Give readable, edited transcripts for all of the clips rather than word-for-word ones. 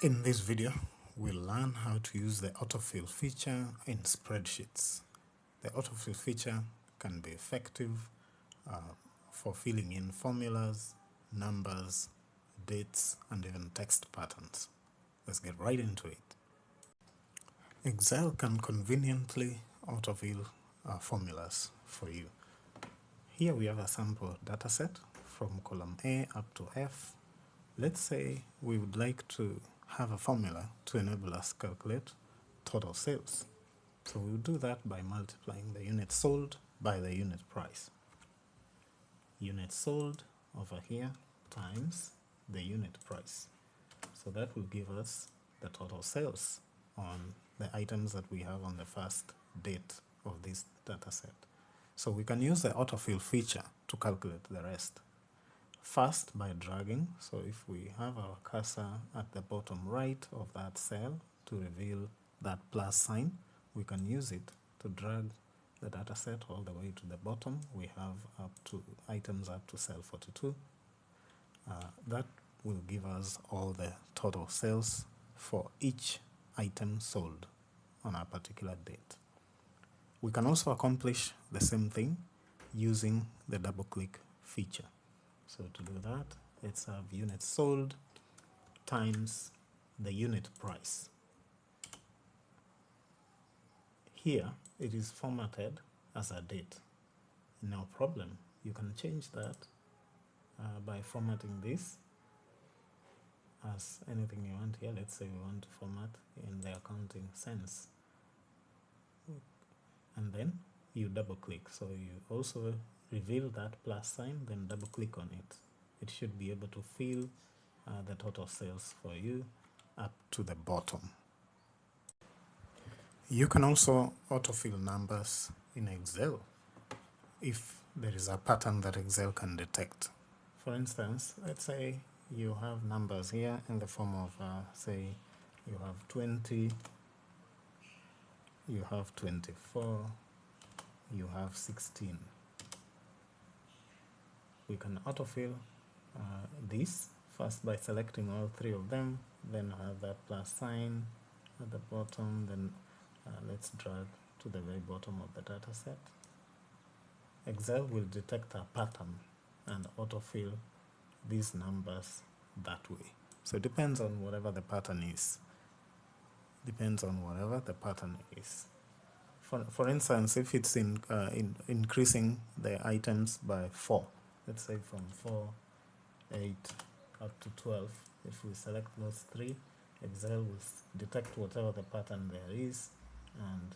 In this video, we'll learn how to use the autofill feature in spreadsheets. The autofill feature can be effective for filling in formulas, numbers, dates, and even text patterns. Let's get right into it. Excel can conveniently autofill formulas for you. Here we have a sample dataset from column A up to F. Let's say we would like to have a formula to enable us calculate total sales. So we'll do that by multiplying the units sold by the unit price. Units sold over here times the unit price. So that will give us the total sales on the items that we have on the first date of this data set. So we can use the autofill feature to calculate the rest. First, by dragging. So if we have our cursor at the bottom right of that cell to reveal that plus sign, we can use it to drag the data set all the way to the bottom. We have up to items up to cell 42. That will give us all the total sales for each item sold on a particular date. We can also accomplish the same thing using the double click feature. So to do that, let's have units sold times the unit price. Here it is formatted as a date. No problem. You can change that by formatting this as anything you want here. Let's say we want to format in the accounting sense. And then you double click. So you also reveal that plus sign, then double click on it. It should be able to fill the total sales for you up to the bottom. You can also autofill numbers in Excel if there is a pattern that Excel can detect. For instance, let's say you have numbers here in the form of, say, you have 20, you have 24, you have 16. We can autofill this first by selecting all three of them, then have that plus sign at the bottom, then let's drag to the very bottom of the data set. Excel will detect a pattern and autofill these numbers that way. So it depends on whatever the pattern is. For instance, if it's increasing the items by 4, let's say from 4, 8 up to 12, if we select those three, Excel will detect whatever the pattern there is and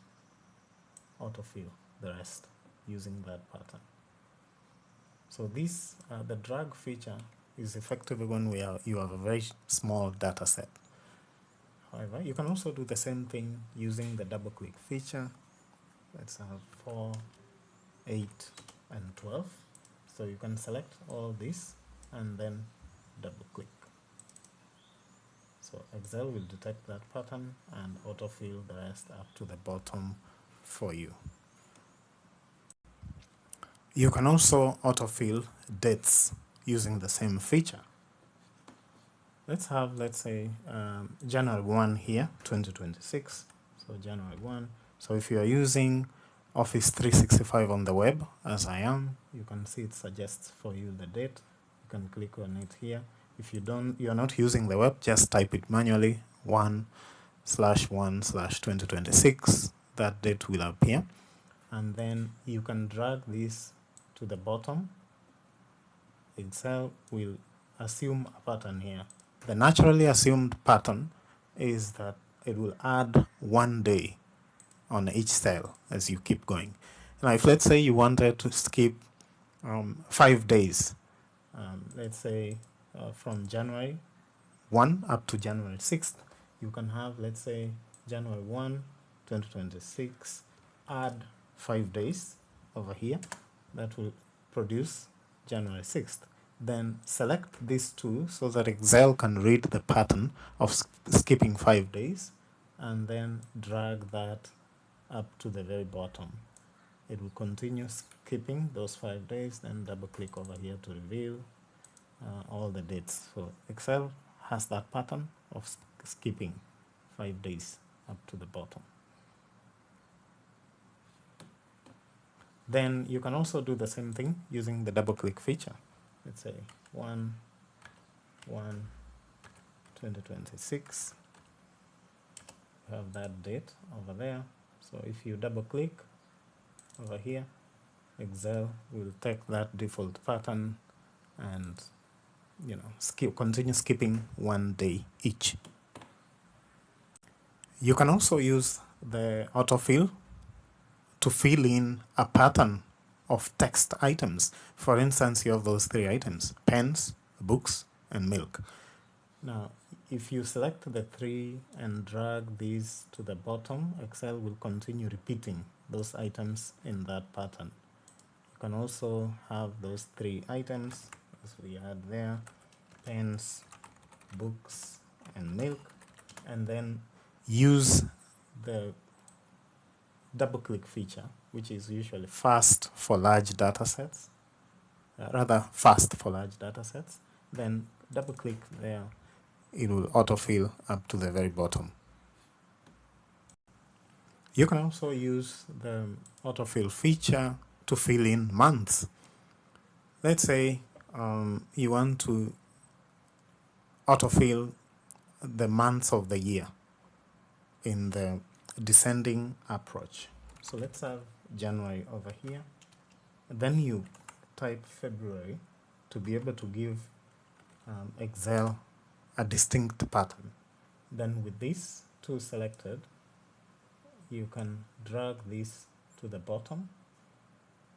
autofill the rest using that pattern. So this the drag feature is effective when you have a very small data set. However, you can also do the same thing using the double click feature. Let's have 4, 8, and 12. So you can select all this and then double click. So Excel will detect that pattern and autofill the rest up to the bottom for you. You can also autofill dates using the same feature. Let's say January 1 here, 2026. So January 1. So if you are using Office 365 on the web, as I am, you can see it suggests for you the date. You can click on it here. If you're not using the web, just type it manually, 1/1/2026. That date will appear. And then you can drag this to the bottom. Excel will assume a pattern here. The naturally assumed pattern is that it will add 1 day on each cell as you keep going. Now, if let's say you wanted to skip 5 days, let's say from January 1 up to January 6th, you can have, let's say, January 1, 2026, add 5 days over here. That will produce January 6th. Then select these two so that Excel can read the pattern of skipping 5 days, and then drag that up to the very bottom. It will continue skipping those 5 days, then double click over here to reveal all the dates. So Excel has that pattern of skipping 5 days up to the bottom. Then you can also do the same thing using the double click feature. Let's say 1/1/2026. You have that date over there. So if you double click over here, Excel will take that default pattern and continue skipping 1 day each. You can also use the autofill to fill in a pattern of text items. For instance, you have those 3 items: pens, books, and milk. Now, if you select the 3 and drag these to the bottom, Excel will continue repeating those items in that pattern. You can also have those 3 items, as we had there: pens, books, and milk, and then use the double click feature, which is usually fast for large data sets, then double click there, it will autofill up to the very bottom. You can also use the autofill feature to fill in months. Let's say you want to autofill the months of the year in the descending approach. So let's have January over here. Then you type February to be able to give Excel a distinct pattern. Then with these 2 selected, you can drag this to the bottom,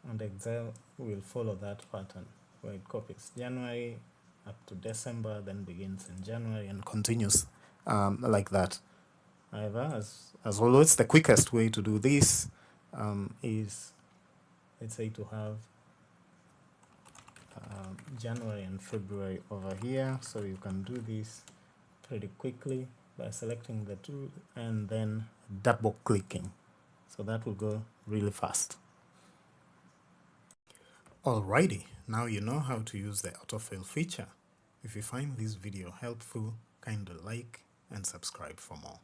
and Excel will follow that pattern where it copies January up to December, then begins in January and continues like that. However, as always, the quickest way to do this is, let's say, to have January and February over here. So you can do this pretty quickly by selecting the 2 and then double clicking. So that will go really fast. Alrighty, now you know how to use the autofill feature. If you find this video helpful, kindly like and subscribe for more.